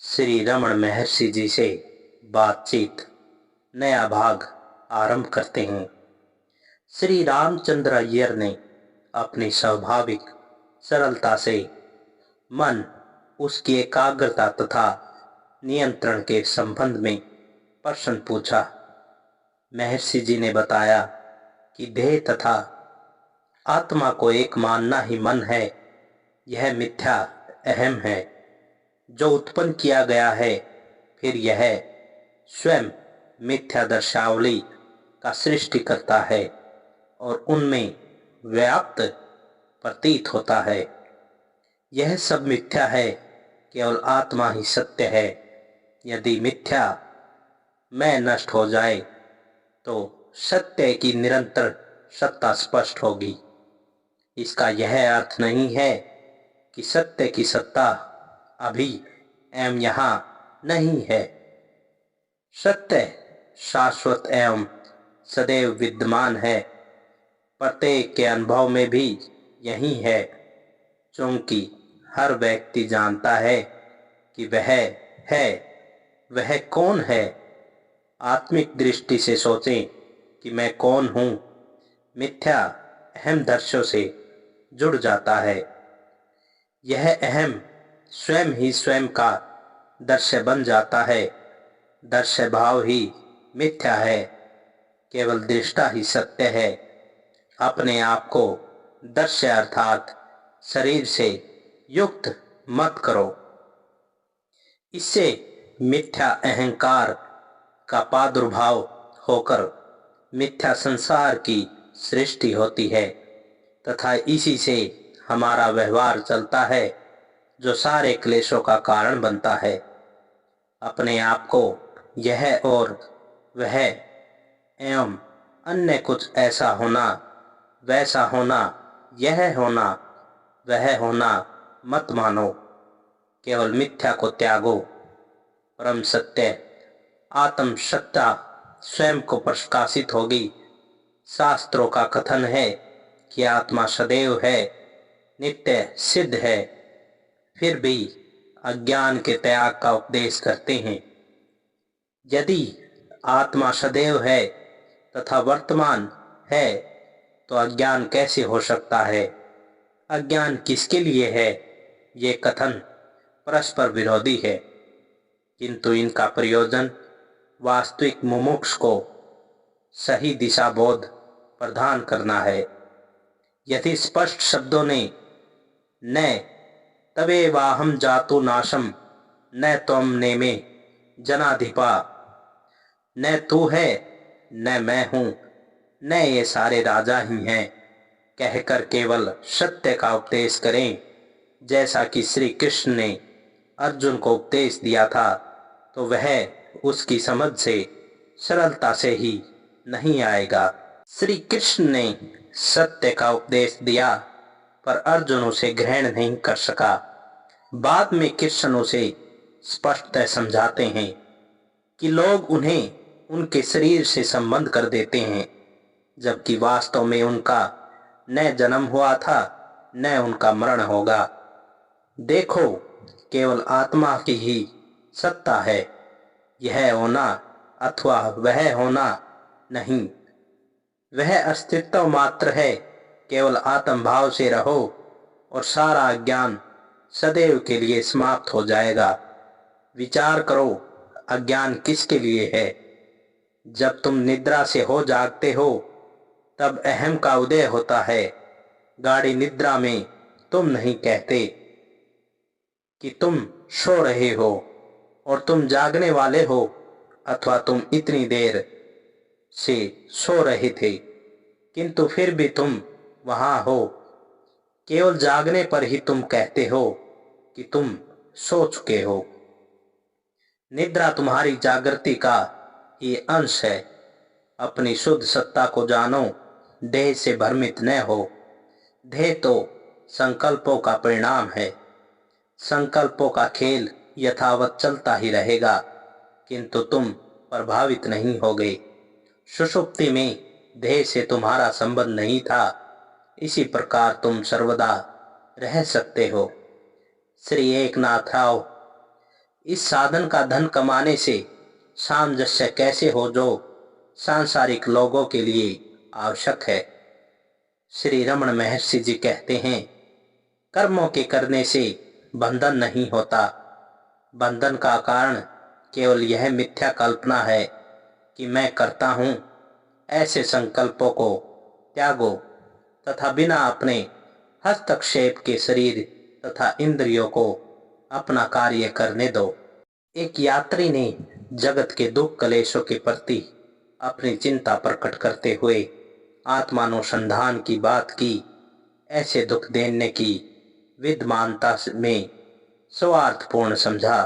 श्री रमण महर्षि जी से बातचीत नया भाग आरंभ करते हैं। श्री रामचंद्र अय्यर ने अपनी स्वाभाविक सरलता से मन, उसकी एकाग्रता तथा नियंत्रण के संबंध में प्रश्न पूछा। महर्षि जी ने बताया कि देह तथा आत्मा को एक मानना ही मन है। यह मिथ्या अहम है जो उत्पन्न किया गया है, फिर यह स्वयं मिथ्या दर्शावली का सृष्टि करता है और उनमें व्याप्त प्रतीत होता है। यह सब मिथ्या है, केवल आत्मा ही सत्य है। यदि मिथ्या मैं नष्ट हो जाए तो सत्य की निरंतर सत्ता स्पष्ट होगी। इसका यह अर्थ नहीं है कि सत्य की सत्ता अभी एवं यहाँ नहीं है। सत्य शाश्वत एवं सदैव विद्यमान है। प्रत्येक के अनुभव में भी यही है, क्योंकि हर व्यक्ति जानता है कि वह है। वह कौन है? आत्मिक दृष्टि से सोचें कि मैं कौन हूँ। मिथ्या अहम दर्शों से जुड़ जाता है। यह अहम स्वयं ही स्वयं का दर्श्य बन जाता है। दर्श्य भाव ही मिथ्या है, केवल दृष्टा ही सत्य है। अपने आप को दर्श्य अर्थात शरीर से युक्त मत करो। इससे मिथ्या अहंकार का प्रादुर्भाव होकर मिथ्या संसार की सृष्टि होती है तथा इसी से हमारा व्यवहार चलता है, जो सारे क्लेशों का कारण बनता है। अपने आप को यह और वह एवं अन्य कुछ ऐसा होना, वैसा होना, यह होना, वह होना मत मानो। केवल मिथ्या को त्यागो। परम सत्य आत्म सत्ता स्वयं को प्रकाशित होगी। शास्त्रों का कथन है कि आत्मा सदैव है, नित्य सिद्ध है। फिर भी अज्ञान के त्याग का उपदेश करते हैं। यदि आत्मा सदैव है तथा वर्तमान है तो अज्ञान कैसे हो सकता है? अज्ञान किसके लिए है? ये कथन परस्पर विरोधी है, किंतु इनका प्रयोजन वास्तविक मुमुक्ष को सही दिशा बोध प्रदान करना है। यदि स्पष्ट शब्दों ने न तवे वाहम जातु नाशम न त्वम नेमे जनाधिपा, न तू है न मैं हूं न ये सारे राजा ही हैं, कहकर केवल सत्य का उपदेश करें। जैसा कि श्री कृष्ण ने अर्जुन को उपदेश दिया था, तो वह उसकी समझ से सरलता से ही नहीं आएगा। श्री कृष्ण ने सत्य का उपदेश दिया, पर अर्जुन उसे ग्रहण नहीं कर सका। बाद में कृष्ण उसे स्पष्टतः समझाते हैं कि लोग उन्हें उनके शरीर से संबंध कर देते हैं, जबकि वास्तव में उनका न जन्म हुआ था न उनका मरण होगा। देखो, केवल आत्मा की ही सत्ता है। यह होना अथवा वह होना नहीं। वह अस्तित्व मात्र है। केवल आत्म भाव से रहो और सारा अज्ञान सदैव के लिए समाप्त हो जाएगा। विचार करो, अज्ञान किसके लिए है? जब तुम निद्रा से हो जागते हो तब अहम का उदय होता है। गाढ़ी निद्रा में तुम नहीं कहते कि तुम सो रहे हो और तुम जागने वाले हो, अथवा तुम इतनी देर से सो रहे थे किंतु फिर भी तुम वहां हो। केवल जागने पर ही तुम कहते हो कि तुम सो चुके हो। निद्रा तुम्हारी जागृति का ही अंश है। अपनी शुद्ध सत्ता को जानो, देह से भ्रमित न हो। देह तो संकल्पों का परिणाम है। संकल्पों का खेल यथावत चलता ही रहेगा, किंतु तुम प्रभावित नहीं होगे। सुषुप्ति में देह से तुम्हारा संबंध नहीं था, इसी प्रकार तुम सर्वदा रह सकते हो। श्री एकनाथ राव इस साधन का धन कमाने से सामंजस्य कैसे हो जो सांसारिक लोगों के लिए आवश्यक है। श्री रमण महर्षि जी कहते हैं, कर्मों के करने से बंधन नहीं होता। बंधन का कारण केवल यह मिथ्या कल्पना है कि मैं करता हूँ। ऐसे संकल्पों को त्यागो तथा बिना अपने हस्तक्षेप के शरीर तथा इंद्रियों को अपना कार्य करने दो। एक यात्री ने जगत के दुख कलेशों के प्रति अपनी चिंता प्रकट करते हुए आत्मानुसंधान की बात की। ऐसे दुख देने की विद्यमानता में स्वार्थपूर्ण समझा।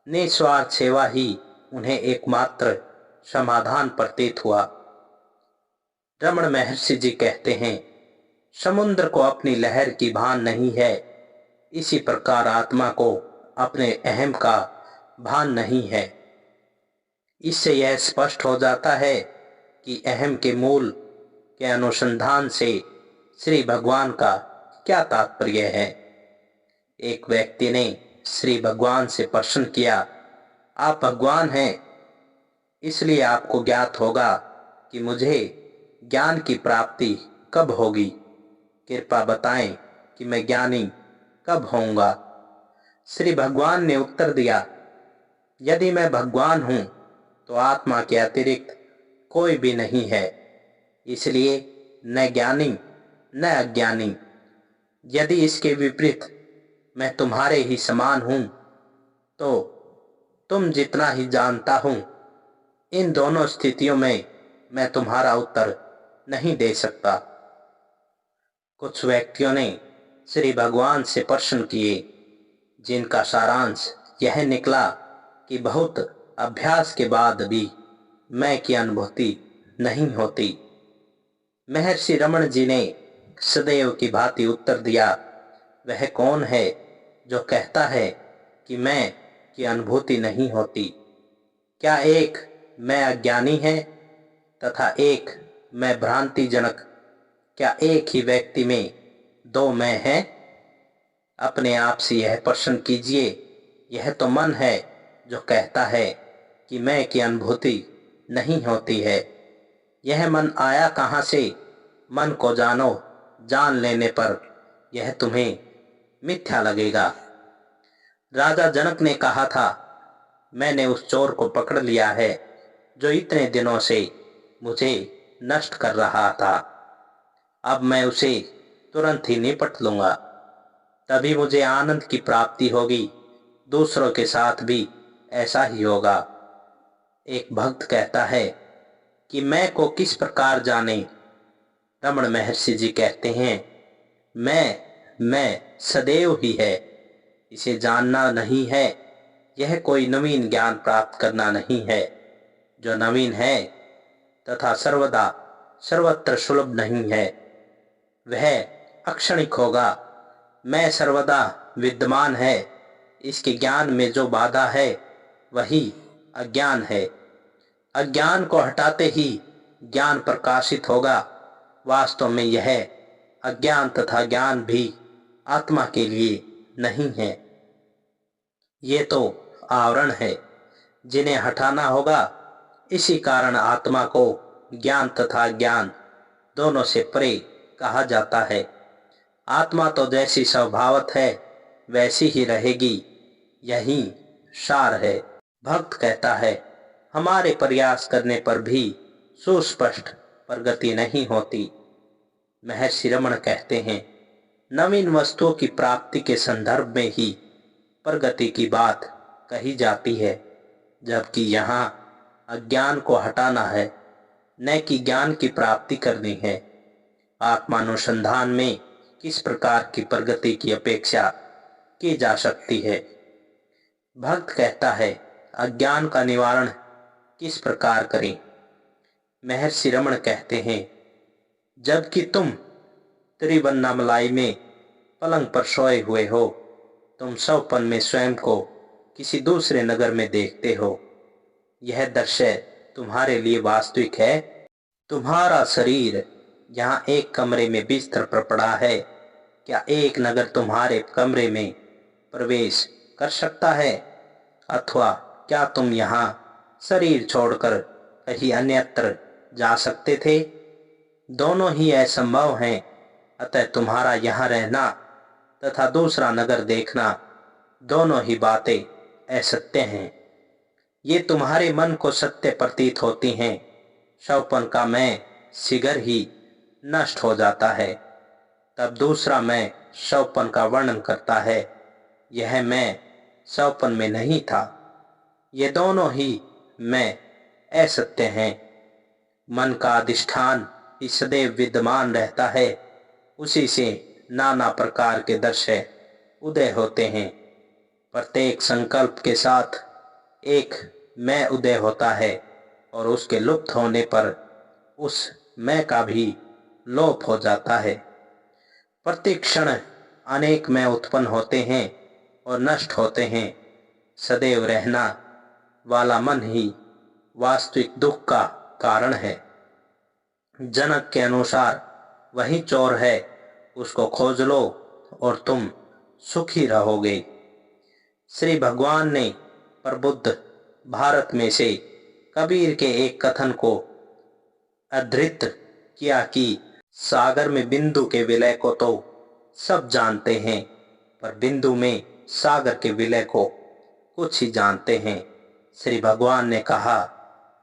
निस्वार्थ सेवा ही उन्हें एकमात्र समाधान प्रतीत हुआ। रमण महर्षि जी कहते हैं, समुद्र को अपनी लहर की भान नहीं है, इसी प्रकार आत्मा को अपने अहम का भान नहीं है। इससे यह स्पष्ट हो जाता है कि अहम के मूल के अनुसंधान से श्री भगवान का क्या तात्पर्य है। एक व्यक्ति ने श्री भगवान से प्रश्न किया, आप भगवान हैं, इसलिए आपको ज्ञात होगा कि मुझे ज्ञान की प्राप्ति कब होगी। कृपया बताएं कि मैं ज्ञानी कब होऊंगा। श्री भगवान ने उत्तर दिया, यदि मैं भगवान हूं तो आत्मा के अतिरिक्त कोई भी नहीं है, इसलिए न ज्ञानी न अज्ञानी। यदि इसके विपरीत मैं तुम्हारे ही समान हूं तो तुम जितना ही जानता हूं, इन दोनों स्थितियों में मैं तुम्हारा उत्तर नहीं दे सकता। कुछ व्यक्तियों ने श्री भगवान से प्रश्न किए, जिनका सारांश यह निकला कि बहुत अभ्यास के बाद भी मैं की अनुभूति नहीं होती। महर्षि रमण जी ने सदैव की भांति उत्तर दिया, वह कौन है जो कहता है कि मैं की अनुभूति नहीं होती। क्या एक मैं अज्ञानी है तथा एक मैं भ्रांतिजनक, क्या एक ही व्यक्ति में दो मैं हैं? अपने आप से यह प्रश्न कीजिए, यह तो मन है जो कहता है कि मैं की अनुभूति नहीं होती है। यह मन आया कहाँ से? मन को जानो, जान लेने पर यह तुम्हें मिथ्या लगेगा। राजा जनक ने कहा था, मैंने उस चोर को पकड़ लिया है जो इतने दिनों से मुझे नष्ट कर रहा था। अब मैं उसे तुरंत ही निपट लूंगा, तभी मुझे आनंद की प्राप्ति होगी। दूसरों के साथ भी ऐसा ही होगा। एक भक्त कहता है कि मैं को किस प्रकार जाने। रमण महर्षि जी कहते हैं, मैं सदैव ही है, इसे जानना नहीं है। यह कोई नवीन ज्ञान प्राप्त करना नहीं है। जो नवीन है तथा सर्वदा सर्वत्र सुलभ नहीं है, वह अक्षणिक होगा। मैं सर्वदा विद्यमान है, इसके ज्ञान में जो बाधा है वही अज्ञान है। अज्ञान को हटाते ही ज्ञान प्रकाशित होगा। वास्तव में यह अज्ञान तथा ज्ञान भी आत्मा के लिए नहीं है, ये तो आवरण है जिन्हें हटाना होगा। इसी कारण आत्मा को ज्ञान तथा ज्ञान दोनों से परे कहा जाता है। आत्मा तो जैसी स्वभावत है वैसी ही रहेगी, यही सार है। भक्त कहता है, हमारे प्रयास करने पर भी सुस्पष्ट प्रगति नहीं होती। महर्षि रमण कहते हैं, नवीन वस्तुओं की प्राप्ति के संदर्भ में ही प्रगति की बात कही जाती है, जबकि यहाँ अज्ञान को हटाना है, न कि ज्ञान की प्राप्ति करनी है। आत्मानुसंधान में किस प्रकार की प्रगति की अपेक्षा की जा सकती है? भक्त कहता है, अज्ञान का निवारण किस प्रकार करें? महर्षि रमण कहते हैं, जबकि तुम त्रिवन्नामलाई में पलंग पर सोए हुए हो, तुम स्वप्न में स्वयं को किसी दूसरे नगर में देखते हो। यह दृश्य तुम्हारे लिए वास्तविक है। तुम्हारा शरीर यहाँ एक कमरे में बिस्तर पर पड़ा है, क्या एक नगर तुम्हारे कमरे में प्रवेश कर सकता है? अथवा क्या तुम यहाँ शरीर छोड़कर कहीं अन्यत्र जा सकते थे? दोनों ही असंभव हैं। अतः तुम्हारा यहाँ रहना तथा दूसरा नगर देखना, दोनों ही बातें असत्य हैं। ये तुम्हारे मन को सत्य प्रतीत होती हैं। शवपन का मैं शीघ्र ही नष्ट हो जाता है, तब दूसरा मैं शवपन का वर्णन करता है। यह मैं शवपन में नहीं था। ये दोनों ही मैं असत्य हैं। मन का अधिष्ठान ही सदैव विद्यमान रहता है। उसी से नाना प्रकार के दृश्य उदय होते हैं। प्रत्येक संकल्प के साथ एक मैं उदय होता है और उसके लुप्त होने पर उस मैं का भी लोप हो जाता है। प्रत्येक क्षण अनेक मैं उत्पन्न होते हैं और नष्ट होते हैं। सदैव रहना वाला मन ही वास्तविक दुख का कारण है। जनक के अनुसार वही चोर है, उसको खोज लो और तुम सुखी रहोगे। श्री भगवान ने प्रबुद्ध भारत में से कबीर के एक कथन को अधृत किया कि सागर में बिंदु के विलय को तो सब जानते हैं, पर बिंदु में सागर के विलय को कुछ ही जानते हैं। श्री भगवान ने कहा,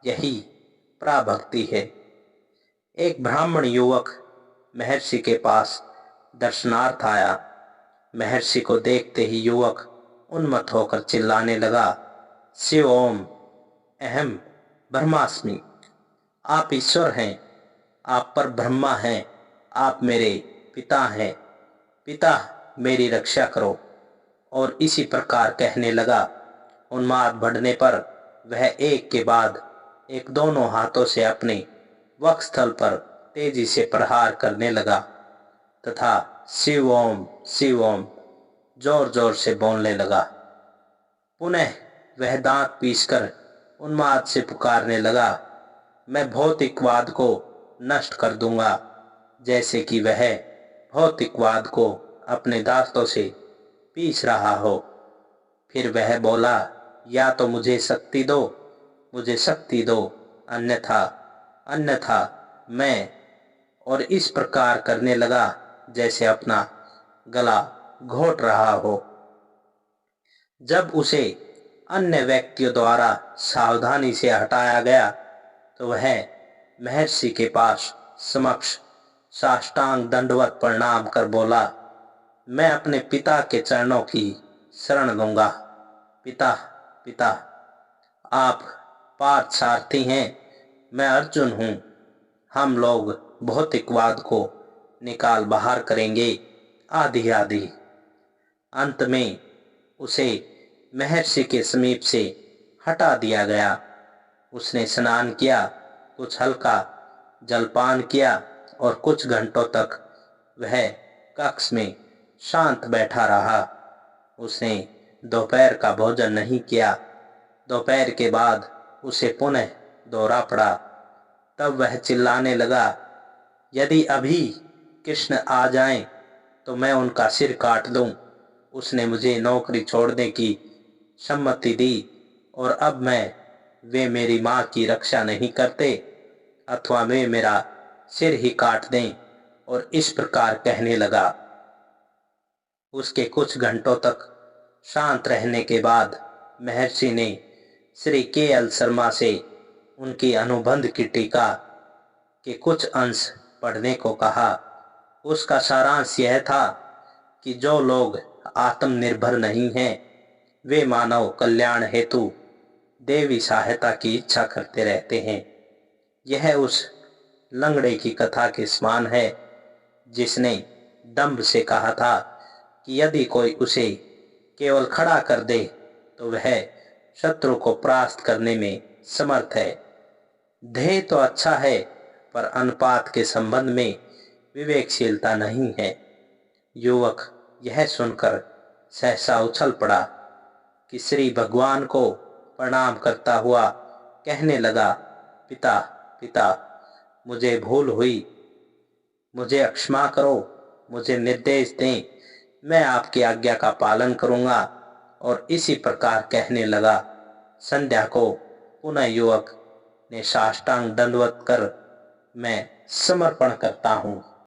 यही पराभक्ति है। एक ब्राह्मण युवक महर्षि के पास दर्शनार्थ आया। महर्षि को देखते ही युवक उन्मत्त होकर चिल्लाने लगा, शिव ओम अहम ब्रह्मास्मि। आप ईश्वर हैं, आप पर ब्रह्मा हैं, आप मेरे पिता हैं, पिता मेरी रक्षा करो। और इसी प्रकार कहने लगा। उन्माद बढ़ने पर वह एक के बाद एक दोनों हाथों से अपने वक्षस्थल पर तेजी से प्रहार करने लगा तथा शिव ओम जोर जोर से बोलने लगा। पुनः वह दांत पीसकर उन्माद से पुकारने लगा, मैं भौतिकवाद को नष्ट कर दूंगा, जैसे कि वह भौतिकवाद को अपने दांतों से पीस रहा हो। फिर वह बोला, या तो मुझे शक्ति दो, अन्यथा अन्यथा मैं। और इस प्रकार करने लगा जैसे अपना गला घोट रहा हो। जब उसे अन्य व्यक्तियों द्वारा सावधानी से हटाया गया तो वह महर्षि के पास समक्ष साष्टांग दंडवत प्रणाम कर बोला, मैं अपने पिता के चरणों की शरण लूंगा। पिता पिता, आप पार्थसारथी हैं, मैं अर्जुन हूँ। हम लोग भौतिकवाद को निकाल बाहर करेंगे, आदि आदि। अंत में उसे महर्षि के समीप से हटा दिया गया। उसने स्नान किया, कुछ हल्का जलपान किया और कुछ घंटों तक वह कक्ष में शांत बैठा रहा। उसने दोपहर का भोजन नहीं किया। दोपहर के बाद उसे पुनः दौरा पड़ा। तब वह चिल्लाने लगा, यदि अभी कृष्ण आ जाएं तो मैं उनका सिर काट दूं। उसने मुझे नौकरी छोड़ने की सम्मति दी और अब वे मेरी माँ की रक्षा नहीं करते, अथवा वे मेरा सिर ही काट दें। और इस प्रकार कहने लगा। उसके कुछ घंटों तक शांत रहने के बाद महर्षि ने श्री के.एल. शर्मा से उनकी अनुबंध की टीका के कुछ अंश पढ़ने को कहा। उसका सारांश यह था कि जो लोग आत्मनिर्भर नहीं हैं, वे मानव कल्याण हेतु देवी सहायता की इच्छा करते रहते हैं। यह उस लंगड़े की कथा के समान है जिसने दंभ से कहा था कि यदि कोई उसे केवल खड़ा कर दे तो वह शत्रु को परास्त करने में समर्थ है। ध्येय तो अच्छा है, पर अनुपात के संबंध में विवेकशीलता नहीं है। युवक यह सुनकर सहसा उछल पड़ा कि श्री भगवान को प्रणाम करता हुआ कहने लगा, पिता पिता, मुझे भूल हुई, मुझे क्षमा करो, मुझे निर्देश दें, मैं आपकी आज्ञा का पालन करूंगा। और इसी प्रकार कहने लगा। संध्या को पुनः युवक ने साष्टांग दंडवत कर मैं समर्पण करता हूँ।